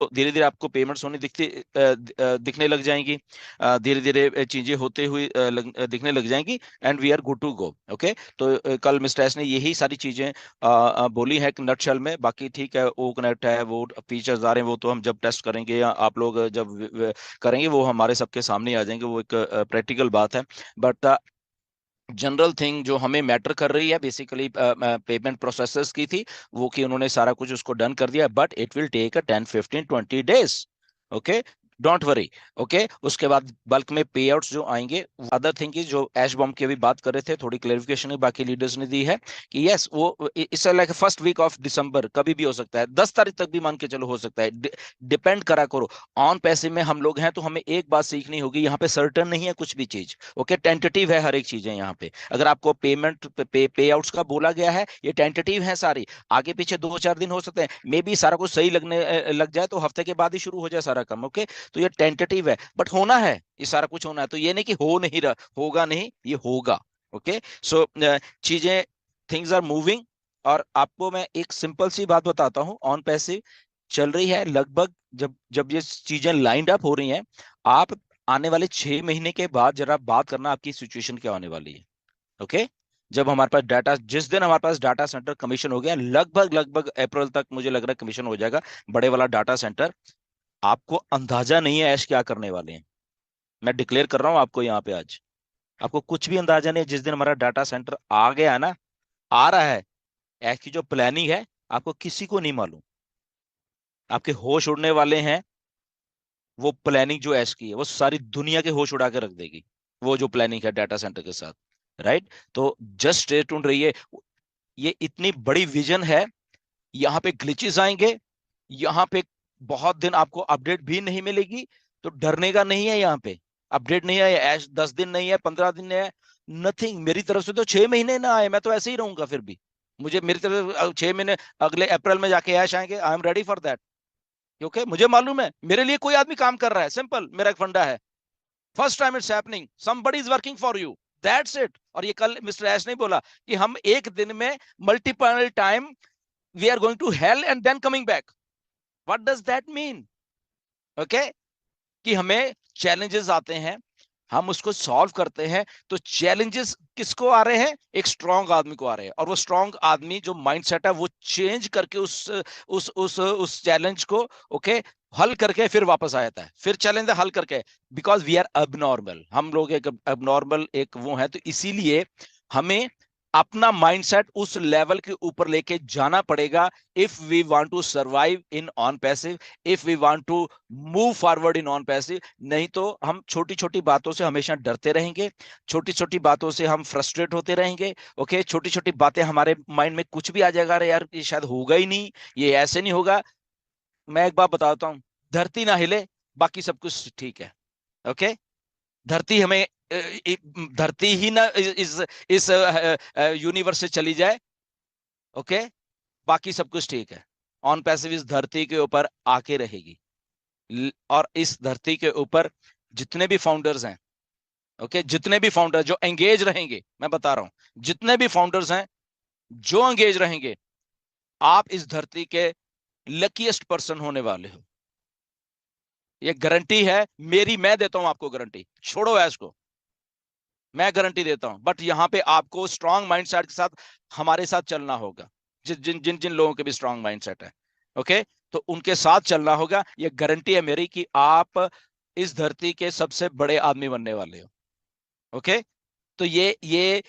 तो धीरे धीरे आपको पेमेंट्स होने दिखने लग जाएंगी, धीरे धीरे चीजें होते हुए दिखने लग जाएंगी, and we are good to go. Okay, तो कल मिस्टर एस ने यही सारी चीजें बोली है नटशेल में। बाकी ठीक है, वो कनेक्ट है, वो फीचर्स आ रहे हैं, वो तो हम जब टेस्ट करेंगे या आप लोग जब करेंगे वो हमारे सबके सामने आ जाएंगे, वो एक प्रैक्टिकल बात है। बट जनरल थिंग जो हमें मैटर कर रही है बेसिकली पेमेंट प्रोसेसर्स की थी, वो कि उन्होंने सारा कुछ उसको डन कर दिया, but it will take a 10 15 20 days. Okay, don't worry. Okay, उसके बाद बल्क में पे आउट्स जो आएंगे। अदर थिंग की जो ऐश बॉम्ब की अभी बात कर रहे थे, थोड़ी क्लेरिफिकेशन बाकी लीडर्स ने दी है कि यस, वो it's like first week of December, कभी भी हो सकता है, 10 तारीख तक भी मान के चलो हो सकता है। डिपेंड करा करो ऑन पैसे में हम लोग हैं, तो हमें एक बात सीखनी होगी, यहाँ पे सर्टन नहीं है कुछ भी चीज। ओके, टेंटेटिव है हर एक चीजें यहाँ पे। अगर आपको पे आउट्स का बोला गया है, ये टेंटेटिव है सारी, आगे पीछे 2 4 दिन हो सकते हैं, मे बी सारा कुछ सही लगने लग जाए तो हफ्ते के बाद ही शुरू हो जाए सारा काम। ओके, तो ये टेंटेटिव है, बट होना है, ये सारा कुछ होना है, तो ये नहीं कि हो नहीं रहा, होगा नहीं, ये होगा। ओके, सो चीजें, थिंग्स आर मूविंग। और आपको मैं एक सिंपल सी बात बताता हूँ, ऑन पैसिव चल रही है लगभग, जब जब ये चीजें लाइंड अप हो रही हैं, आप आने वाले 6 महीने के बाद जरा बात करना आपकी सिचुएशन क्या होने वाली है। ओके, जब हमारे पास डाटा, जिस दिन हमारे पास डाटा सेंटर कमीशन हो गया, लगभग लगभग अप्रैल तक मुझे लग रहा है कमीशन हो जाएगा, बड़े वाला डाटा सेंटर, आपको अंदाजा नहीं है ऐश क्या करने वाले हैं। मैं डिक्लेयर कर रहा हूं आपको यहाँ पे आज, आपको कुछ भी अंदाजा नहीं है। जिस दिन हमारा डाटा सेंटर आ गया ना, आ रहा है, ऐश की जो प्लानिंग है, आपको किसी को नहीं मालूम। आपके होश उड़ने वाले हैं। वो प्लानिंग जो ऐश की है, वो सारी दुनिया के होश उड़ा के रख देगी, वो जो प्लानिंग है डाटा सेंटर के साथ। राइट, तो जस्ट स्टे ट्यून्ड रहिए। ये इतनी बड़ी विजन है, यहाँ पे ग्लिचेस आएंगे, यहाँ पे बहुत दिन आपको अपडेट भी नहीं मिलेगी, तो डरने का नहीं है। यहाँ पे अपडेट नहीं है, ऐश 10 दिन नहीं है, 15 दिन नहीं है, नथिंग। मेरी तरफ से तो 6 महीने ना आए, मैं तो ऐसे ही रहूंगा फिर भी। मुझे मेरी तरफ से 6 महीने, अगले अप्रैल में जाके ऐश आएंगे, I am ready for that. क्योंकि मुझे मालूम है मेरे लिए कोई आदमी काम कर रहा है, सिंपल, मेरा एक फंडा है, first time it's happening, somebody is working for you, that's it. और ये कल मिस्टर एश ने बोला कि हम एक दिन में multiple time we are going to hell and then coming back. What does that mean? Okay, कि हमें चैलेंजेस आते हैं, हम उसको सॉल्व करते हैं। तो चैलेंजेस किसको आ रहे हैं? एक स्ट्रांग आदमी को आ रहे हैं, और वो स्ट्रांग आदमी जो माइंडसेट है वो चेंज करके उस चैलेंज को, ओके, हल करके फिर वापस आ जाता है, फिर चैलेंज हल करके। बिकॉज वी आर अबनॉर्मल, हम लोग एक अबनॉर्मल एक वो है, तो इसीलिए हमें अपना माइंडसेट उस लेवल के ऊपर लेके जाना पड़ेगा, if we want to survive in Onpassive, if we want to move forward in Onpassive. नहीं तो हम छोटी छोटी बातों से हमेशा डरते रहेंगे, छोटी छोटी बातों से हम फ्रस्ट्रेट होते रहेंगे। ओके, छोटी छोटी बातें हमारे माइंड में कुछ भी आ जाएगा, अरे यार ये शायद होगा ही नहीं, ये ऐसे नहीं होगा। मैं एक बात बताता हूँ, धरती ना हिले, बाकी सब कुछ ठीक है। ओके, धरती हमें धरती ही ना इस यूनिवर्स से चली जाए, ओके, बाकी सब कुछ ठीक है। ऑन पैसिव इस धरती के ऊपर आके रहेगी। और इस धरती के ऊपर जितने भी फाउंडर्स हैं, ओके, जितने भी फाउंडर जो एंगेज रहेंगे, मैं बता रहा हूं, जितने भी फाउंडर्स हैं जो एंगेज रहेंगे, आप इस धरती के लकीएस्ट पर्सन होने वाले हो। ये गारंटी है मेरी, मैं देता हूं आपको गारंटी, छोड़ो ऐश को, मैं गारंटी देता हूं। बट यहां पे आपको स्ट्रांग माइंडसेट के साथ हमारे साथ चलना होगा, जिन जिन जिन जिन लोगों के भी स्ट्रांग माइंडसेट है, ओके, तो उनके साथ चलना होगा। ये गारंटी है मेरी कि आप इस धरती के सबसे बड़े आदमी बनने वाले हो। ओके, तो ये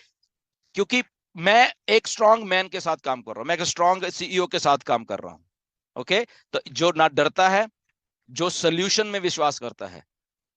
क्योंकि मैं एक स्ट्रांग मैन के साथ काम कर रहा हूं, मैं एक स्ट्रांग सीईओ के साथ काम कर रहा हूं। ओके, तो जो ना डरता है, जो सोल्यूशन में विश्वास करता है।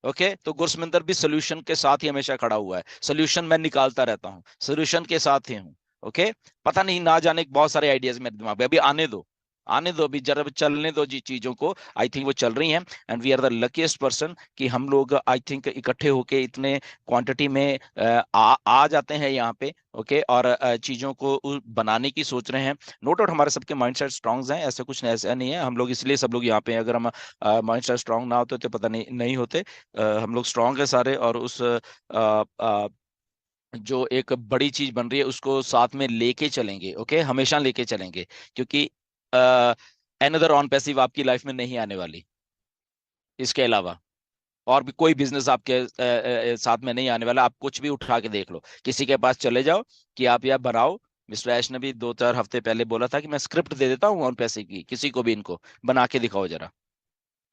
ओके, तो गुरसमिंदर भी सोल्यूशन के साथ ही हमेशा खड़ा हुआ है, सोल्यूशन मैं निकालता रहता हूँ, सोल्यूशन के साथ ही हूँ। ओके, पता नहीं ना जाने बहुत सारे आइडियाज मेरे दिमाग में, अभी आने दो, आने दो, अभी जरा चलने दो जी चीजों को। आई थिंक वो चल रही हैं, and we are the luckiest person कि हम लोग आई थिंक इकट्ठे होके इतने क्वांटिटी में आ जाते हैं यहाँ पे। ओके, और चीजों को बनाने की सोच रहे हैं। नो डाउट हमारे सबके माइंडसेट स्ट्रांग हैं, ऐसा कुछ नहीं, ऐसा नहीं है, हम लोग इसलिए सब लोग यहाँ पे हैं। अगर हम माइंडसेट स्ट्रांग ना होते तो पता नहीं नहीं होते। हम लोग स्ट्रांग है सारे, और उस जो एक बड़ी चीज बन रही है उसको साथ में लेके चलेंगे। ओके, हमेशा लेके चलेंगे, क्योंकि अनदर ऑन पैसिव आपकी लाइफ में नहीं आने वाली। इसके अलावा और भी कोई बिजनेस आपके साथ में नहीं आने वाला। आप कुछ भी उठा के देख लो, किसी के पास चले जाओ कि आप यह बनाओ। मिस्टर ऐश ने भी 2-4 हफ्ते पहले बोला था कि मैं स्क्रिप्ट दे देता हूँ ऑन पैसे की, किसी को भी इनको बना के दिखाओ जरा।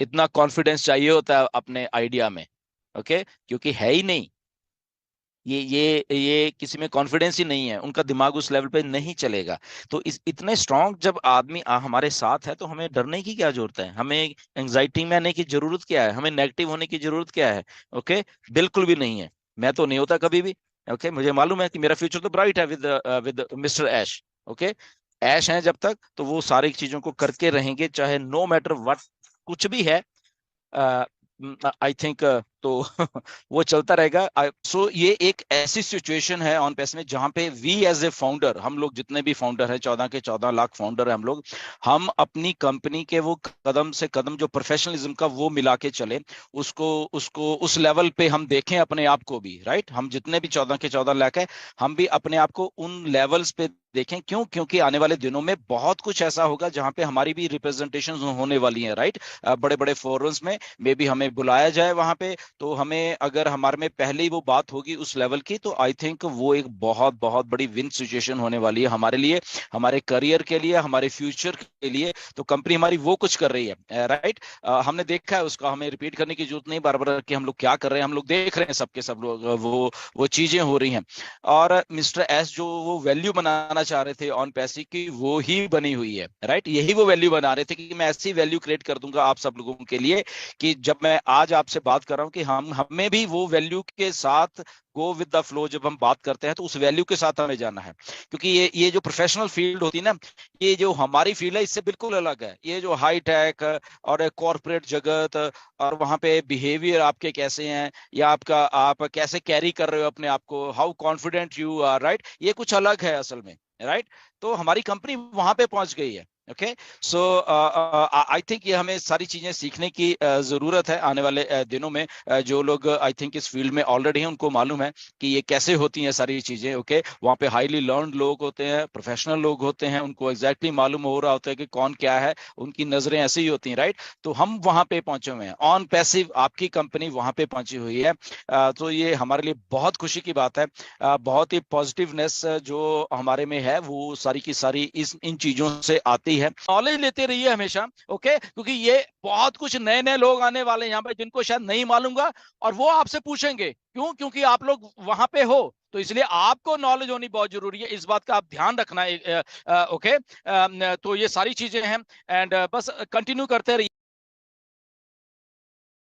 इतना कॉन्फिडेंस चाहिए होता है अपने आइडिया में। ओके, क्योंकि है ही नहीं। ये किसी में कॉन्फिडेंस ही नहीं है, उनका दिमाग उस लेवल पे नहीं चलेगा। तो इस इतने स्ट्रांग जब आदमी हमारे साथ है तो हमें डरने की क्या जरूरत है, हमें एंग्जाइटी में आने की जरूरत क्या है, हमें नेगेटिव होने की जरूरत क्या है। ओके, बिल्कुल भी नहीं है। मैं तो नहीं होता कभी भी। ओके, मुझे मालूम है कि मेरा फ्यूचर तो ब्राइट है विद मिस्टर ऐश। ओके, ऐश है जब तक तो वो सारी चीजों को करके रहेंगे, चाहे नो मैटर व्हाट कुछ भी है। आई थिंक तो वो चलता रहेगा। सो ये एक ऐसी सिचुएशन है ऑन पैस में जहां पे वी एज ए फाउंडर, हम लोग जितने भी फाउंडर हैं, 14 के 14 लाख फाउंडर हैं हम लोग, हम अपनी कंपनी के वो कदम से कदम जो प्रोफेशनलिज्म का वो मिला के चले, उसको उसको उस लेवल पे हम देखें अपने आप को भी। राइट, हम जितने भी 14 के 14 लाख है, हम भी अपने आप को उन लेवल्स पे देखें। क्यों? क्योंकि आने वाले दिनों में बहुत कुछ ऐसा होगा जहां पे हमारी भी रिप्रेजेंटेशन होने वाली है। राइट, बड़े बड़े फोरम्स में मे भी हमें बुलाया जाए वहां पे। तो हमें अगर हमारे में पहले ही वो बात होगी उस लेवल की, तो आई थिंक वो एक बहुत बहुत बड़ी विन सिचुएशन होने वाली है हमारे लिए, हमारे करियर के लिए, हमारे फ्यूचर के लिए। तो कंपनी हमारी वो कुछ कर रही है। राइट, हमने देखा है उसका, हमें रिपीट करने की जरूरत नहीं बार बार कि हम लोग क्या कर रहे हैं, हम लोग देख रहे हैं सबके सब लोग वो चीजें हो रही हैं। और मिस्टर एस जो वो वैल्यू बनाना चाह रहे थे ऑन पैसे की, वो ही बनी हुई है। राइट, यही वो वैल्यू बना रहे थे कि मैं ऐसी वैल्यू क्रिएट कर दूंगा आप सब लोगों के लिए, कि जब मैं आज आपसे बात कर रहा हूं कि हम हमें भी वो वैल्यू के साथ गो विद द फ्लो, जब हम बात करते हैं तो उस वैल्यू के साथ हमें जाना है। क्योंकि ये जो प्रोफेशनल फील्ड होती है ना, ये जो हमारी फील्ड है इससे बिल्कुल अलग है। ये जो हाई टेक और कॉरपोरेट जगत, और वहां पे बिहेवियर आपके कैसे हैं, या आप कैसे कैरी कर रहे हो अपने आप को, how confident you are. Right, ये कुछ अलग है असल में। राइट, तो हमारी कंपनी वहां पे पहुंच गई है। ओके, सो आई थिंक ये हमें सारी चीजें सीखने की जरूरत है आने वाले दिनों में। जो लोग आई थिंक इस फील्ड में ऑलरेडी हैं उनको मालूम है कि ये कैसे होती हैं सारी चीजें। ओके, वहाँ पे हाईली लर्नड लोग होते हैं, प्रोफेशनल लोग होते हैं, उनको एग्जैक्टली मालूम हो रहा होता है कि कौन क्या है, उनकी नजरें ऐसी ही होती हैं। राइट, तो हम वहाँ पे पहुंचे हुए हैं, ऑन पैसिव आपकी कंपनी वहाँ पे पहुंची हुई है। तो ये हमारे लिए बहुत खुशी की बात है। बहुत ही पॉजिटिवनेस जो हमारे में है वो सारी की सारी इन चीजों से आती है। नॉलेज लेते रहिए हमेशा। ओके, क्योंकि ये बहुत कुछ नए नए लोग आने वाले हैं यहाँ पे जिनको शायद नहीं मालूंगा, और वो आपसे पूछेंगे। क्यों? क्योंकि आप लोग वहां पे हो, तो इसलिए आपको नॉलेज होनी बहुत जरूरी है। इस बात का आप ध्यान रखना है। ओके, तो ये सारी चीजें हैं, एंड बस कंटिन्यू करते रहिए।